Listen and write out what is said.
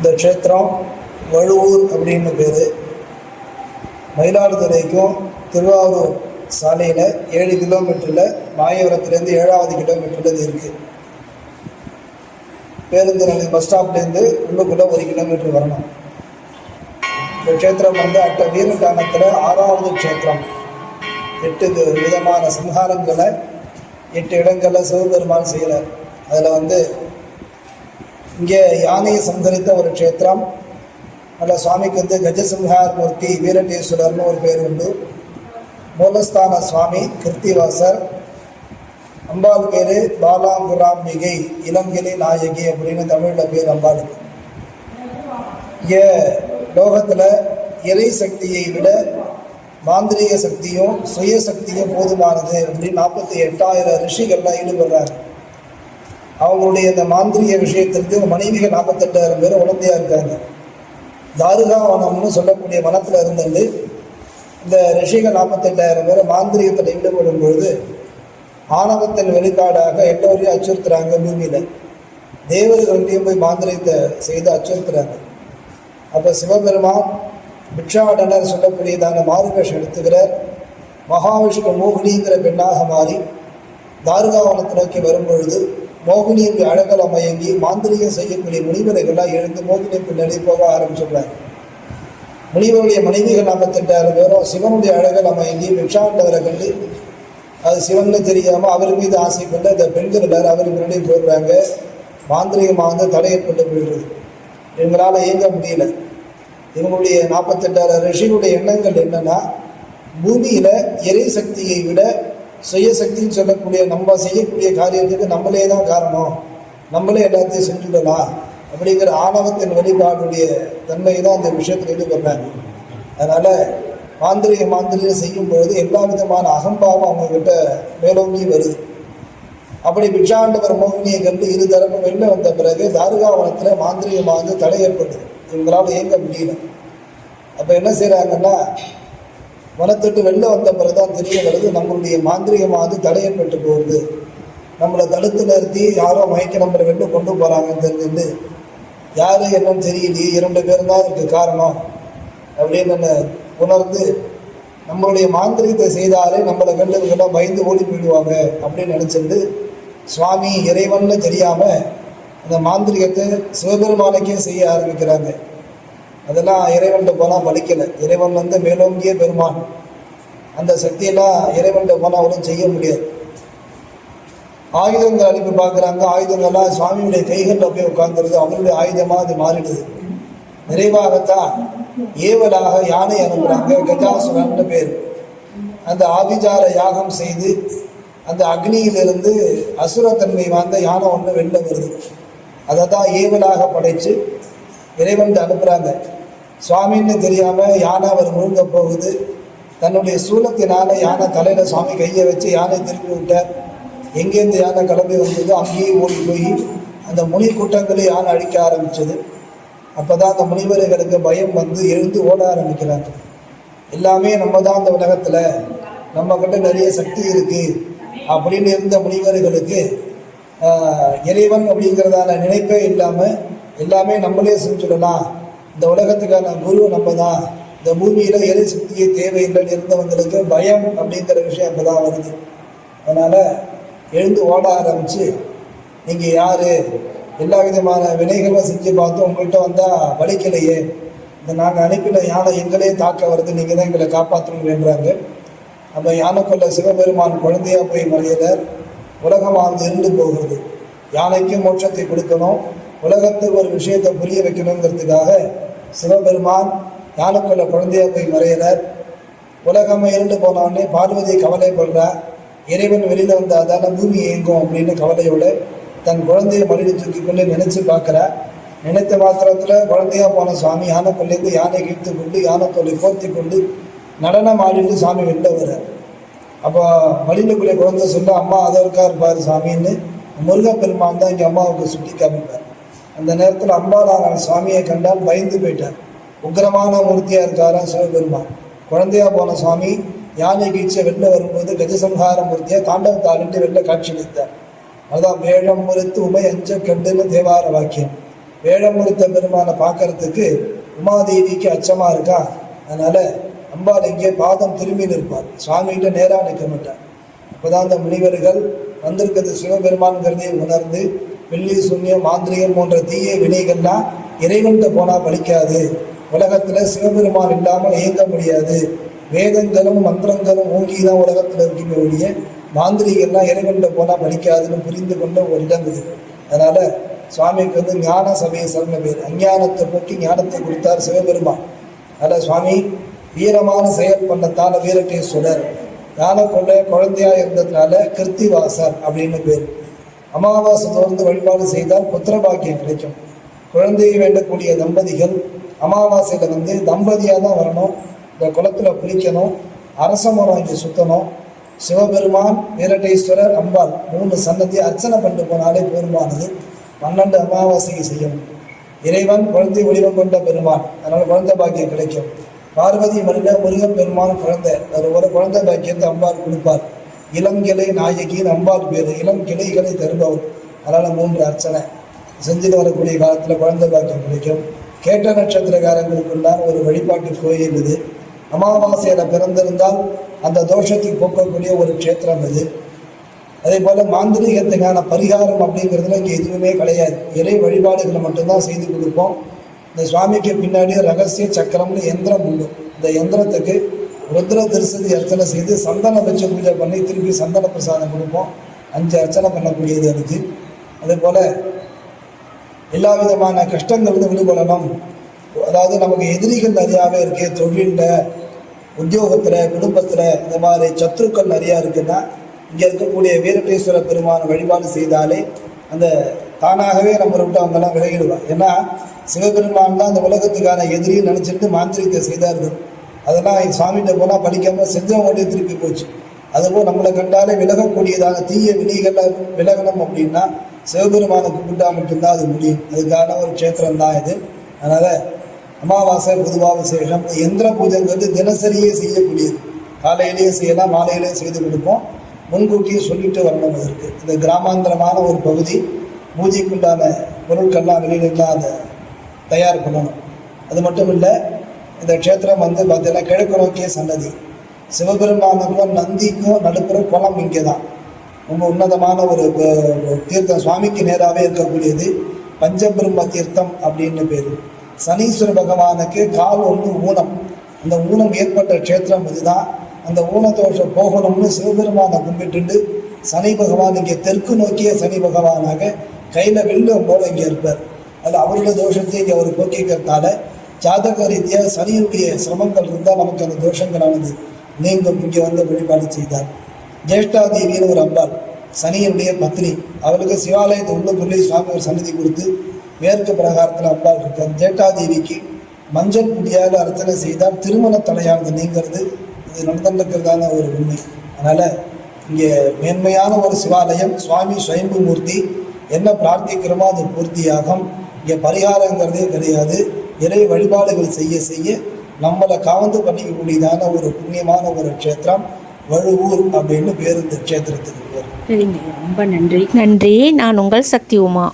இந்த க்ஷேத்திரம் வழுவூர் அப்படின்னு பேர். மயிலாடுதுறைக்கும் திருவாரூர் சாலையில் 7 கிலோமீட்டரில், மாயவரத்துலேருந்து 7வது கிலோமீட்டரில் இது இருக்குது. பேருந்து நிலையம் பஸ் ஸ்டாப்லேருந்து உள்ளுக்குள்ளே 1 கிலோமீட்டர் வரணும். இந்த க்ஷேத்திரம் அட்ட வீரகானத்தில் 6வது க்ஷேத்திரம். 8 விதமான சம்ஹாரங்களை 8 இடங்களில் சிவபெருமான் செய்கிறார். அதில் இங்கே யானையை சங்கரித்த ஒரு க்ஷேத்திரம். அதில் சுவாமிக்கு கஜசிம்ஹார் மூர்த்தி வீரட்டேஸ்வரர்னு ஒரு பேர் உண்டு. மூலஸ்தான சுவாமி கிருத்திவாசர். அம்பாள் பேர் பாலாங்குராம்பிகை, இளங்கிளி நாயகி அப்படின்னு தமிழில் பேர் அம்பாளுக்கு. இங்கே லோகத்தில் இறை சக்தியை விட மாந்திரீக சக்தியும் சுய சக்தியும் போதுமானது அப்படின்னு 48,000 ரிஷிகள்லாம் ஈடுபடுறாங்க. அவங்களுடைய இந்த மாந்திரிக விஷயத்திற்கு மனைவிகள் 48,000 பேர் உடந்தையாக இருக்காங்க. தாருகா வனம்னு சொல்லக்கூடிய வனத்தில் இருந்துட்டு இந்த ரிஷிகள் 48,000 பேர் மாந்திரிகத்தில் ஈடுபடும் பொழுது ஆணவத்தின் வெளிப்பாடாக எல்லோரையும் அச்சுறுத்துறாங்க. பூமியில் தேவர்களையும் போய் மாந்திரிகத்தை செய்து அச்சுறுத்துறாங்க. அப்போ சிவபெருமான் பிக்ஷாடனர் சொல்லக்கூடியதான மாறுவேஷம் எடுத்துக்கிறார். மகாவிஷ்ணு மோகினிங்கிற பெண்ணாக மாறி தாருகாவனத்தை நோக்கி வரும்பொழுது மோகினியுடைய அழகல மயங்கி மாந்திரிகம் செய்யக்கூடிய முனிவர்கள்லாம் எழுந்து மோகினி பின்னாடி போக ஆரம்பிச்சுடுறாங்க. முனிவருடைய மனைவிகள் 48,000 பேரும் சிவனுடைய அழகல மயங்கி பிக்ஷாண்டவரை கண்டு அது சிவன்னு தெரியாமல் அவர் மீது ஆசைப்பட்டு அந்த பெண்கள் எல்லாரும் அவர் முன்னாடி போடுறாங்க. மாந்திரிகமாக தடை ஏற்பட்டு போயிடுறது. இவங்களால் இயங்க முடியல. இவங்களுடைய 48,000 ரிஷிகளுடைய எண்ணங்கள் என்னன்னா, பூமியில் இறை சக்தியை விட சுயசக்தின்னு சொல்லக்கூடிய நம்ம செய்யக்கூடிய காரியத்துக்கு நம்மளே தான் காரணம், நம்மளே எல்லாத்தையும் செஞ்சுடலாம் அப்படிங்கிற ஆணவத்தின் வழிபாடுடைய தன்மை தான் அந்த விஷயத்தில் ஈடுபடுறாங்க. அதனால் மாந்திரிகம் செய்யும்பொழுது எல்லா விதமான அகம்பாவம் அவங்கக்கிட்ட மேலோங்கி வருது. அப்படி பிக்ஷாண்டவர் மோகினியை கண்டு இருதரப்பு வெளில வந்த பிறகு தாருகாவனத்தில் மாந்திரிகமாக தடை ஏற்பட்டது. இவங்களால் இயங்க முடியல. அப்போ என்ன செய்கிறாங்கன்னா, வனத்துட்டு வெளில வந்த பிறகு தான் தெரிய வருது நம்மளுடைய மாந்திரிகமாக தடையப்பட்டு போகுது. நம்மளை தடுத்து நிறுத்தி யாரோ மயக்க நம்பரை வெளில கொண்டு போகிறாங்கன்னு தெரிஞ்சுட்டு யார் என்னன்னு தெரியலையே, 2 பேர் தான் இதுக்கு காரணம் அப்படின்னு உணர்ந்து நம்மளுடைய மாந்திரிகத்தை செய்தாலே நம்மளை கண்டு இவங்கெல்லாம் பயந்து ஓடி போயிடுவாங்க அப்படின்னு நினச்சிட்டு சுவாமி இறைவன்னு தெரியாமல் அந்த மாந்திரிகத்தை சிவபெருமானுக்கே செய்ய ஆரம்பிக்கிறாங்க. அதெல்லாம் இறைவன்கிட்ட போனால் பலிக்கலை. இறைவன் மேலோங்கிய பெருமான். அந்த சக்தியெல்லாம் இறைவன்கிட்ட போனால் அவரும் செய்ய முடியாது. ஆயுதங்கள் அனுப்பி பார்க்குறாங்க. ஆயுதங்கள்லாம் சுவாமியுடைய கைகளில் போய் உட்கார்ந்துருது. அவருடைய ஆயுதமாக அது மாறிடுது. நிறைவாகத்தான் ஏவலாக யானை அனுப்புகிறாங்க. கஜாசுரன்னு பேர். அந்த ஆபிஜார யாகம் செய்து அந்த அக்னியிலிருந்து அசுரத்தன்மை வாழ்ந்த யானை ஒன்று வெளில வருது. அதை தான் ஏவலாக படைத்து இறைவன் அனுப்புகிறாங்க. சுவாமின்னு தெரியாமல் யானை அவர் முழுங்க போகுது. தன்னுடைய சூலத்தினால் யானை தலையில் சுவாமி கையை வச்சு யானை திருப்பி விட்டார். எங்கேருந்து யானை கிளம்பி வந்ததோ அங்கேயே ஓடி போய் அந்த முனி கூட்டங்களே யானை அழிக்க ஆரம்பித்தது. அப்போ தான் அந்த முனிவர்களுக்கு பயம் எழுந்து ஓட ஆரம்பிக்கிறாங்க. எல்லாமே நம்ம தான் அந்த உலகத்தில், நம்மக்கிட்ட நிறைய சக்தி இருக்குது அப்படின்னு இருந்த முனிவர்களுக்கு இறைவன் அப்படிங்கிறதான நினைப்பே இல்லாமல் எல்லாமே நம்மளே செஞ்சுடலாம், இந்த உலகத்துக்கான குரு நம்ம தான், இந்த பூமியில் இறை சக்தியே தேவையில்லைன்னு இருந்தவங்களுக்கு பயம் அப்படிங்கிற விஷயம் அப்போ தான் வருது. அதனால் எழுந்து ஓட ஆரம்பித்து, நீங்கள் யார், எல்லா விதமான வினைகளும் செஞ்சு பார்த்தோம், உங்கள்கிட்ட வந்தால் வலிக்கலையே, இந்த நாங்கள் அனுப்பின யானை எங்களே தாக்க வருது, நீங்கள் தான் எங்களை காப்பாற்றணுன்றாங்க. அப்போ யானைக்குள்ள சிவபெருமான் குழந்தையாக போய் மறையிறார். உலகமானது இருந்து போகிறது. யானைக்கும் மோட்சத்தை கொடுக்கணும், உலகத்துக்கு ஒரு விஷயத்தை புரிய வைக்கணுங்கிறதுக்காக சிவபெருமான் யானைக்குள்ள குழந்தையாக போய் மறையிறார். உலகமே இருந்து போனோடனே பார்வதி கவலைப்படுறார். இறைவன் வெளியில் வந்தால் தானே பூமி இயங்கும் அப்படின்னு கவலையோடு தன் குழந்தையை மறுபடி தூக்கி கொண்டு நினச்சி பார்க்குறார். நினைத்த மாத்திரத்தில் குழந்தையாக போன சுவாமி யானைக்குள்ளேருந்து யானை கீழ்த்து கொண்டு யானைத்தோலை கோர்த்தி கொண்டு நடனம் ஆடிட்டு சாமி வெளில வர்றார். அப்போ வழியிலுக்குள்ளே குழந்தை சொல்ல, அம்மா அதை இருப்பார் சாமின்னு முருகப்பெருமான் தான் இங்கே அம்மாவுக்கு சுட்டி காமிப்பார். அந்த நேரத்தில் அம்பாலான சுவாமியை கண்டால் பயந்து போயிட்டார். உக்கிரமான மூர்த்தியாக இருக்காரா சிவபெருமான். குழந்தையாக போன சுவாமி யானை கீழ்ச்சியை வெளில வரும்போது கஜசம்ஹார மூர்த்தியாக தாண்டவத்தாளிட்டு வெளில காட்சி அளித்தார். அதுதான் வேழம் முறித்து உமை அஞ்ச கண்டுன்னு தேவார வாக்கியம். வேழமுறுத்த பெருமானை பார்க்கறதுக்கு உமாதேவிக்கு அச்சமாக இருக்கா. அதனால் அம்பாள் எங்கே பாதம் திரும்பி நிற்பார், சுவாமிகிட்ட நேராக நிற்க மாட்டார். அப்போதான் அந்த முனிவர்கள் வந்திருக்கிறது சிவபெருமான்கிறதே உணர்ந்து வெள்ளி சூன்யம் மாந்திரிகம் போன்ற தீய வினைகள்லாம் இறைவன்கிட்ட போனால் பலிக்காது, உலகத்தில் சிவபெருமான் இல்லாமல் இயங்க முடியாது, வேதங்களும் மந்திரங்களும் ஓங்கி தான் உலகத்தில் இருக்கின்ற ஒழிய மாந்திரிகள்லாம் இறைவன்கிட்ட போனால் பலிக்காதுன்னு புரிந்து கொண்ட ஒரு இடம் இது. அதனால் சுவாமிக்கு வந்து ஞான சபையை சரண பேர், அஞ்ஞானத்தை போக்கி ஞானத்தை கொடுத்தார் சிவபெருமான். அதில் சுவாமி வீரமான செயல் பண்ணத்தால் வீரட்டேஸ்வரர், ஞான கொண்ட குழந்தையாக இருந்ததுனால கிருத்திவாசர் அப்படின்னு பேர். அமாவாசை தொடர்ந்து வழிபாடு செய்தால் புத்திர பாக்கியம் கிடைக்கும். குழந்தையை வேண்டக்கூடிய தம்பதிகள் அமாவாசையில் வந்து தம்பதியாக தான் வரணும், இந்த குளத்தில் குளிக்கணும், அரச மரம் இங்கே சுற்றணும். சிவபெருமான், வீரட்டேஸ்வரர், அம்பாள் 3 சன்னதியை அர்ச்சனை பண்ணிட்டு போனாலே போதுமானது. 12 அமாவாசைக்கு செய்யணும். இறைவன் குழந்தை வடிவம் கொண்ட பெருமான், அதனால் குழந்தை பாக்கியம் கிடைக்கும். பார்வதி மனித முருகன் பெருமான் குழந்தை, ஒரு குழந்தை பாக்கியத்தை அம்பாள் கொடுப்பார். இளங்கிளை நாயகின்னு அம்பாள் பேர், இளம் கிளைகளை தருபவர். அதனால் 3 அர்ச்சனை செஞ்சுட்டு வரக்கூடிய காலத்தில் குழந்தை பாக்கியம் கிடைக்கும். கேட்ட நட்சத்திரக்காரங்களுக்குள்ளான ஒரு வழிபாட்டு கோயில் இது. அமாவாசையில் பிறந்திருந்தால் அந்த தோஷத்தை போக்கக்கூடிய ஒரு க்ஷேத்திரம் இது. அதே போல் மாந்திரிகத்துக்கான பரிகாரம் அப்படிங்கிறதுல இங்கே எதுவுமே கிடையாது. இறை வழிபாடுகளை மட்டும்தான் செய்து கொடுப்போம். இந்த சுவாமிக்கு பின்னாடி ரகசிய சக்கரம்னு எந்திரம் உண்டு. இந்த எந்திரத்துக்கு ருத்ர திருசதி அர்ச்சனை செய்து சந்தனம் வச்சு பூஜை பண்ணி திருப்பி சந்தன பிரசாதம் கொடுப்போம். 5 அர்ச்சனை பண்ணக்கூடியது அதுக்கு. அதே போல் எல்லா விதமான கஷ்டங்கள்னு விடுபடணும். அதாவது நமக்கு எதிரிகள் நிறையாவே இருக்கு, தொழிலில், உத்தியோகத்தில், குடும்பத்தில் இந்த மாதிரி சத்துருக்கள் நிறையா இருக்குன்னா இங்கே இருக்கக்கூடிய வீரட்டேஸ்வர பெருமான வழிபாடு செய்தாலே அந்த தானாகவே நம்ம விட்டு அவங்கெல்லாம் விலகிடுவாங்க. ஏன்னா சிவபெருமான் தான் அந்த உலகத்துக்கான எதிரின்னு நினச்சிட்டு மாந்திரிகத்தை செய்தார்கள். அதெல்லாம் சுவாமிகிட்ட போனால் படிக்காமல் செஞ்சவங்கள்டே திருப்பி போச்சு. அதுபோல் நம்மளை கண்டாலே விலகக்கூடியதான தீய வினைகளை விலகணும் அப்படின்னா சிவபெருமானை கும்பிட்டா மட்டும்தான் அது முடியும். அதுக்கான ஒரு க்ஷேத்திரம் தான் இது. அதனால் அமாவாசை பொதுவாக விசேஷம். எந்திர பூஜைங்கிறது தினசரியே செய்யக்கூடியது. காலையிலேயே செய்யலாம், மாலையிலேயே செய்து கொடுப்போம். முன்கூட்டியே சொல்லிட்டு வரணும். அதற்கு இந்த கிராமாந்தரமான ஒரு பகுதி, பூஜைக்குண்டான பொருட்கள்லாம் வெளியிலாம் அதை தயார் பண்ணணும். அது மட்டும் இல்லை, இந்த க்ஷேத்திரம் வந்து பார்த்தீங்கன்னா கிழக்கு நோக்கிய சன்னதி. சிவபெருமானுக்கும் நந்திக்கும் நடுப்புற குளம் இங்கே தான். ரொம்ப உன்னதமான ஒரு தீர்த்தம், சுவாமிக்கு நேராகவே இருக்கக்கூடியது. பஞ்சபிரம்ம தீர்த்தம் அப்படின்னு பேர். சனீஸ்வர பகவானுக்கு கால் ஒன்று ஊனம், அந்த ஊனம் ஏற்பட்ட க்ஷேத்திரம் இதுதான். அந்த ஊனதோஷம் போகணும்னு சிவபெருமானை கும்பிட்டு சனி பகவான் இங்கே தெற்கு நோக்கிய சனி பகவானாக கையில் வெள்ளம் போல இங்கே இருப்பார். அது அவருடைய தோஷத்தை இங்கே அவர் போக்கிக்கிறதுனால ஜாதக ரீதியாக சனியுடைய சிரமங்கள் இருந்தால் நமக்கு அந்த தோஷங்களானது நீங்கும். இங்கே வந்து வழிபாடு செய்தார். ஜேஷ்டாதேவின்னு ஒரு அம்பாள், சனியுடைய பத்னி. அவளுக்கு சிவாலயத்தை உள்ளுக்குள்ளே சுவாமி ஒரு சன்னதி கொடுத்து மேற்கு பிரகாரத்தில் அம்பாள் இருக்கார். ஜேஷ்டாதேவிக்கு மஞ்சள் புடியாக அர்ச்சனை செய்தால் திருமண தடையானது நீங்கிறது. இது நடந்திருக்கிறதான ஒரு உண்மை. அதனால் இங்கே மேன்மையான ஒரு சிவாலயம். சுவாமி ஸ்வயம்பு மூர்த்தி, என்ன பிரார்த்திக்கிறோமோ அது பூர்த்தியாகும். இங்கே பரிகாரங்கிறதே கிடையாது. இறை வழிபாடுகள் செய்ய செய்ய நம்மளை காவந்து பண்ணிக்கக்கூடியதான ஒரு புண்ணியமான ஒரு க்ஷேத்திரம் வழுவூர் அப்படின்னு பேர் இந்த க்ஷேத்திரத்துக்கு பேர். சரிங்க, ரொம்ப நன்றி. நன்றி. நான் உங்கள் சக்தி உமா.